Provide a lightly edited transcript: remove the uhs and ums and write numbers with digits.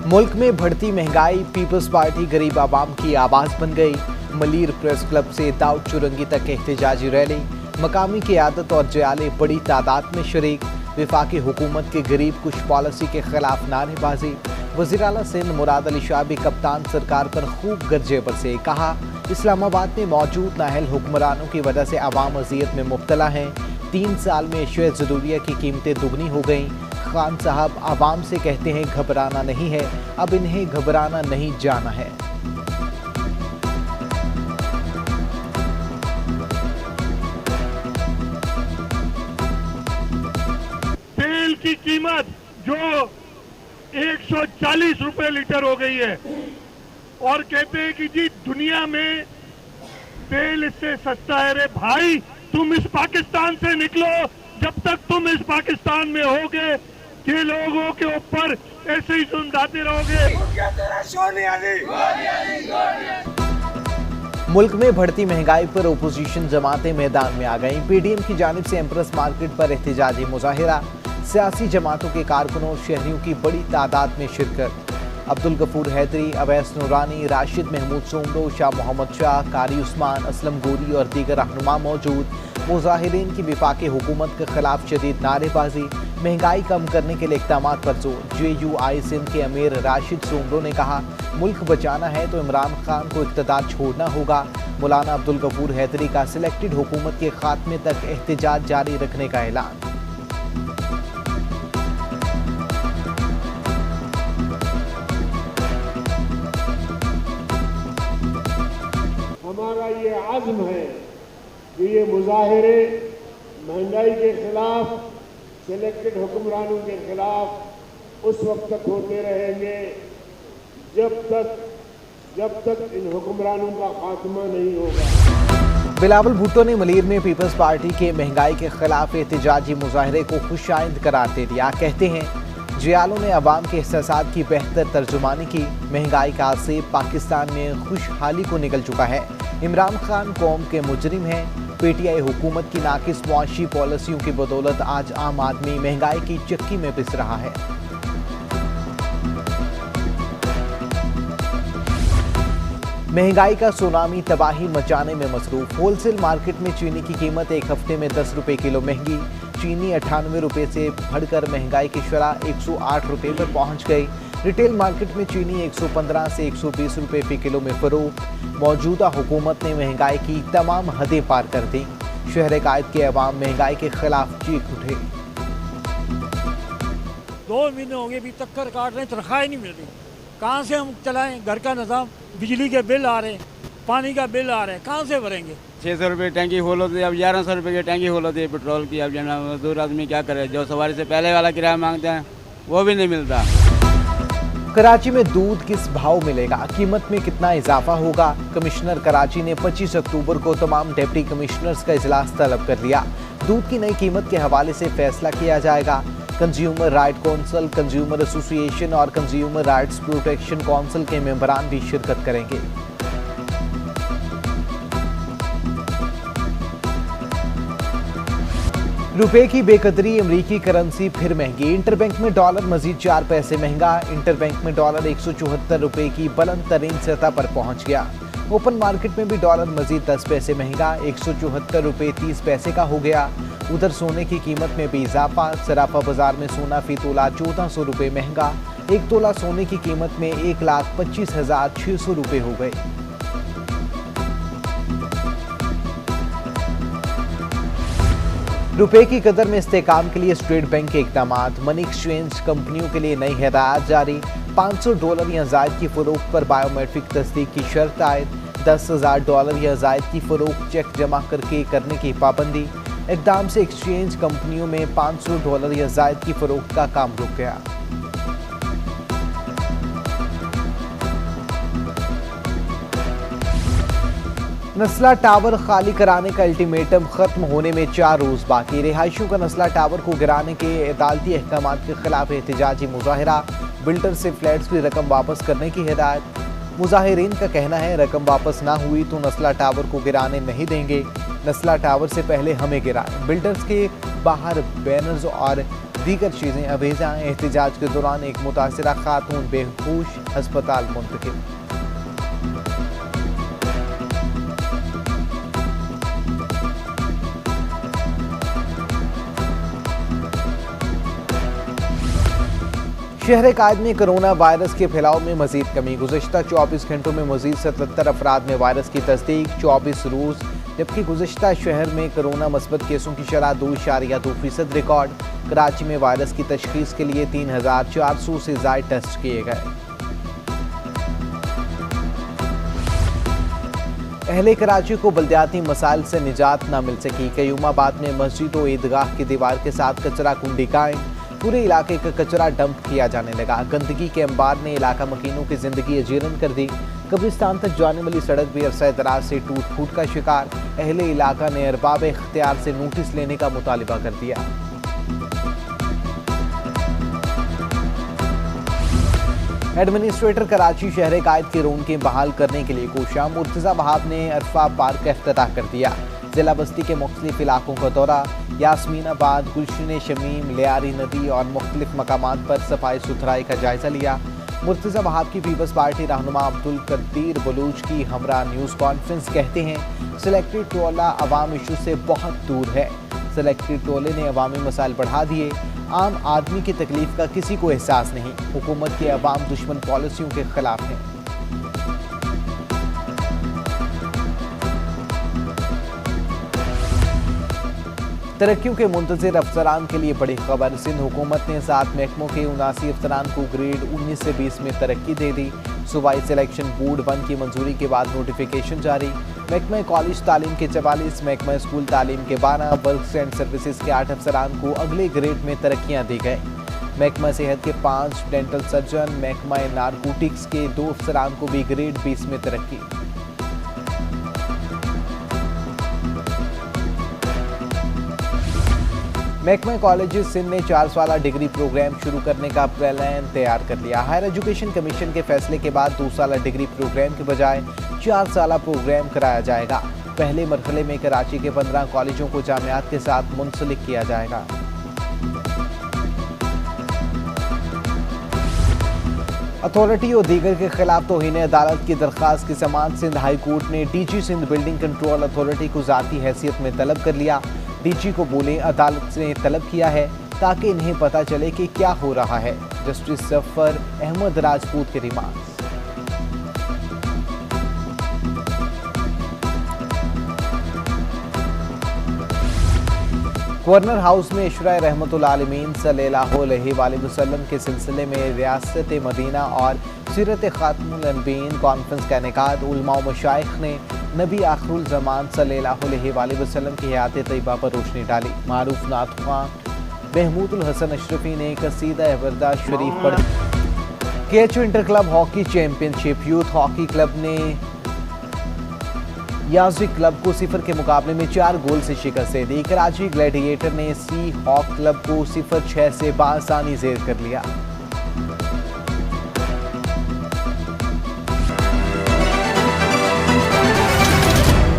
मुल्क में बढ़ती महंगाई, पीपल्स पार्टी गरीब आवाम की आवाज बन गई। मलीर प्रेस क्लब से दाऊद चुरंगी तक एहतजाजी रैली, मकामी क़यादत और जयाले बड़ी तादाद में शरीक। वफाकी हुकूमत के गरीब कुछ पॉलिसी के खिलाफ नारेबाजी। वज़ीर आला सिंध मुराद अली शाह भी कप्तान सरकार पर खूब गरजे बरसे। कहा, इस्लामाबाद में मौजूद नाअहल हुक्मरानों की वजह से अवाम अज़ियत में मुब्तला हैं। 3 साल में अशिया ज़रूरिया की कीमतें दुगनी हो गईं। खान साहब आवाम से कहते हैं घबराना नहीं है, अब इन्हें घबराना नहीं जाना है। तेल की कीमत जो 140 रुपए लीटर हो गई है और कहते हैं कि जी दुनिया में तेल इससे सस्ता है। रे भाई, तुम इस पाकिस्तान से निकलो। जब तक तुम इस पाकिस्तान में होगे के लोगों के ऊपर ऐसे ही सुनते रहोगे। मुल्क में बढ़ती महंगाई पर ओपोजिशन जमातें मैदान में आ गईं। पीडीएम की जानिब से एम्प्रेस मार्केट पर एहतजाजी मुजाहिरा, सियासी जमातों के कारकुनों और शहरियों की बड़ी तादाद में शिरकत। अब्दुल गफूर हैदरी, अवैस नूरानी, राशिद महमूद सोमरो, शाह मोहम्मद शाह, कारी उस्मान, असलम गोरी और दीगर रहनुमा मौजूद। मुजाहिरीन की वफाकी हुकूमत के खिलाफ शदीद नारेबाजी, महंगाई कम करने के लिए इक़दामात पर जोर। JUI सिंध के अमीर राशिद सोमरो ने कहा, मुल्क बचाना है तो इमरान खान को इक़्तिदार छोड़ना होगा। मौलाना अब्दुल गफूर हैदरी का सिलेक्टेड हुकूमत के खात्मे तक एहतजाज जारी रखने का ऐलान। हमारा ये आज़्म है कि ये मुजाहिरे महंगाई के खिलाफ, सिलेक्टेड हुक्मरानों के खिलाफ उस वक्त तक होते रहेंगे जब तक इन हुक्मरानों का खात्मा नहीं होगा। बिलावल भुट्टो ने मलीर में पीपल्स पार्टी के महंगाई के खिलाफ एहतजाजी मुजाहिरे को खुशाइंद करार दे दिया। कहते हैं, जियालों ने अवाम के एहसासात की बेहतर तर्जुमानी की। महंगाई का आसेब पाकिस्तान में खुशहाली को निकल चुका है। इमरान खान कौम के मुजरिम हैं। PTI हुकूमत की नाकिस मुआशी पॉलिसियों की बदौलत आज आम आदमी महंगाई की चक्की में पिस रहा है। महंगाई का सुनामी तबाही मचाने में मसरूफ। होलसेल मार्केट में चीनी की कीमत एक हफ्ते में 10 रुपए किलो महंगी। चीनी 98 रुपए से बढ़कर महंगाई की शरह 108 रुपए पर पहुंच गई। रिटेल मार्केट में चीनी 115 से 120 रुपए फी किलो में फरोख्त। मौजूदा हुकूमत ने महंगाई की तमाम हदें पार कर दी। शहर कायद के अवाम महंगाई के खिलाफ चीख उठे। 2 महीने हो गए, अभी टक्कर काट रहे हैं, तनख्वाह नहीं मिल रही। कहाँ से हम चलाएं घर का निज़ाम? बिजली के बिल आ रहे हैं, पानी का बिल आ रहे हैं, कहाँ से भरेंगे? 600 रुपये टैंकी खोल होती है, अब 1100 रुपये की टैंकी खोल होती है पेट्रोल की। अब जना मजदूर आदमी क्या करे, जो सवारी से पहले वाला किराया मांगते हैं वो भी नहीं मिलता। कराची में दूध किस भाव मिलेगा, कीमत में कितना इजाफा होगा? कमिश्नर कराची ने 25 अक्टूबर को तमाम डिप्टी कमिश्नर्स का इजलास तलब कर लिया। दूध की नई कीमत के हवाले से फैसला किया जाएगा। Consumer right council, consumer association और कंज्यूमर राइट्स प्रोटेक्शन कौंसिल के मेंबरान भी शिरकत करेंगे। रुपए की बेकदरी, अमरीकी करेंसी फिर महंगी। इंटरबैंक में डॉलर मजीद 4 पैसे महंगा। इंटरबैंक में डॉलर 174 रुपए की बुलंद तरीन सतह पर पहुंच गया। ओपन मार्केट में भी डॉलर मजीद 10 पैसे महंगा, 174 रुपए 30 पैसे का हो गया। उधर सोने की कीमत में भी इजाफा। सराफा बाजार में सोना फी तोला 1400 रुपए महंगा। 1 तोला सोने की कीमत में 1,25,600 रुपए हो गए। रुपए की कदर में इस्तेहकाम के लिए स्टेट बैंक के इक़दामात। मनी एक्सचेंज कंपनियों के लिए नई हिदायत जारी। $500 या ज़ायद की फ़रोख्त पर बायोमेट्रिक तस्दीक की शर्त आयद। $10,000 या ज़ायद की फ़रोख्त चेक जमा करके करने की पाबंदी। इक़दाम से एक्सचेंज कंपनियों में $500 या ज़ायद की फ़रोख्त का काम रुक गया। नस्ला टावर खाली कराने का अल्टीमेटम खत्म होने में 4 रोज बाकी। रिहायशियों का नस्ला टावर को गिराने के अदालती अहकामात के खिलाफ एहतजाजी मुजाहिरा। बिल्डर से फ्लैट्स की रकम वापस करने की हिदायत। मुजाहिरीन का कहना है, रकम वापस ना हुई तो नस्ला टावर को गिराने नहीं देंगे। नस्ला टावर से पहले हमें गिराएं। बिल्डर्स के बाहर बैनर्स और दीगर चीजें अवेजा। एहतजाज के दौरान एक मुतासिरा खातून बेहोश अस्पताल मुंतकिल। शहर कायद में कोरोना वायरस के फैलाव में मजीद कमी। गुज़श्ता 24 घंटों में मजीद 77 अफराद में वायरस की तस्दीक, 24 रोज़, जबकि गुज़श्ता शहर में कोरोना मस्बत केसों की शरह 2.2% रिकॉर्ड। कराची में वायरस की तशखीस के लिए 3400 से ज़ायद टेस्ट किए गए। अहले कराची को बल्दियाती मसाइल से निजात न मिल सकी। कयूमाबाद में मस्जिद और ईदगाह की दीवार के साथ कचरा कुंडी कायम। पूरे इलाके का कचरा डंप किया जाने लगा। गंदगी के अंबार ने इलाका मकीनों की जिंदगी अजीरन कर दी। कब्रिस्तान तक जाने वाली सड़क भी अरसा दराज से टूट फूट का शिकार। अहले इलाका ने अरबाब इख्तियार से नोटिस लेने का मुतालिबा कर दिया। एडमिनिस्ट्रेटर कराची शहर कायद की रौनकें बहाल करने के लिए कोशिश। मुर्तज़ा वहाब ने अरफा पार्क का इफ्तिताह कर दिया। जिला बस्ती के मुख्तलिफ इलाकों का दौरा। यास्मीनाबाद, गुलशन शमीम, लियारी नदी और मुख्तलिफ मकामात पर सफाई सुथराई का जायजा लिया। मुर्तज़ा वहाब की पीपल्स पार्टी रहनुमा अब्दुल कदीर बलूच की हमरा न्यूज़ कॉन्फ्रेंस कहते हैं सिलेक्टेड टोला अवाम इशू से बहुत दूर है। सिलेक्टेड टोले ने अवामी मसाइल बढ़ा दिए। आम आदमी की तकलीफ का किसी को एहसास नहीं। हुकूमत की अवाम दुश्मन पॉलिसियों के खिलाफ है। तरक्कियों के मुंतज़िर अफसरान के लिए बड़ी खबर। सिंध हुकूमत ने 7 महकमों के 79 अफसरान को ग्रेड 19 से 20 में तरक्की दे दी। सूबाई सिलेक्शन बोर्ड 1 की मंजूरी के बाद नोटिफिकेशन जारी। महकमा कॉलेज तालीम के 44, महकमा स्कूल तालीम के 12, वर्क्स एंड सर्विसेज के 8 अफसरान को अगले ग्रेड में तरक्कियाँ दी गई। महकमा सेहत के 5 डेंटल सर्जन, महकमा नारकोटिक्स के 2 अफसरान को भी ग्रेड 20 में तरक्की। महकमा कॉलेजेस सिंध ने 4 साला डिग्री प्रोग्राम शुरू करने का प्लान तैयार कर लिया। हायर एजुकेशन कमीशन के फैसले के बाद 2 साला डिग्री प्रोग्राम के बजाय 4 साला प्रोग्राम कराया जाएगा। पहले मरहले में कराची के 15 कॉलेजों को जामियात के साथ मुंसलिक किया जाएगा। अथॉरिटी और दीगर के खिलाफ तौहीन अदालत की दरख्वास्त की समाअत सिंध हाई कोर्ट ने DG Sindh building control authority को ज़ाती हैसियत में तलब कर लिया। डीजी को बोले अदालत ने तलब किया है ताकि इन्हें पता चले कि क्या हो रहा है। जस्टिस जफर अहमद राजपूत के रिमार्क्स। गवर्नर हाउस में इशरा रहमतुल आलमीन सल्लल्लाहु अलैहि वसल्लम के सिलसिले में रियासत मदीना और सीरत खातमुल नबीयीन कॉन्फ्रेंस का इनेकाद। उलमा व मशाइख ने नबी आखिरुल ज़मान सल्लल्लाहु अलैहि वसल्लम की हयात तैयबा पर रोशनी डाली। मारूफ नात ख्वां महमूदुल हसन अशरफी ने कसीदा अबरदार शरीफ पढ़। KHU inter club hockey championship. Youth hockey club ने याजी क्लब को 0 के मुकाबले में 4 गोल से शिकस्त दी। कराची ग्लैडिएटर ने सी हॉक क्लब को 0-6 से बासानी जेर कर लिया।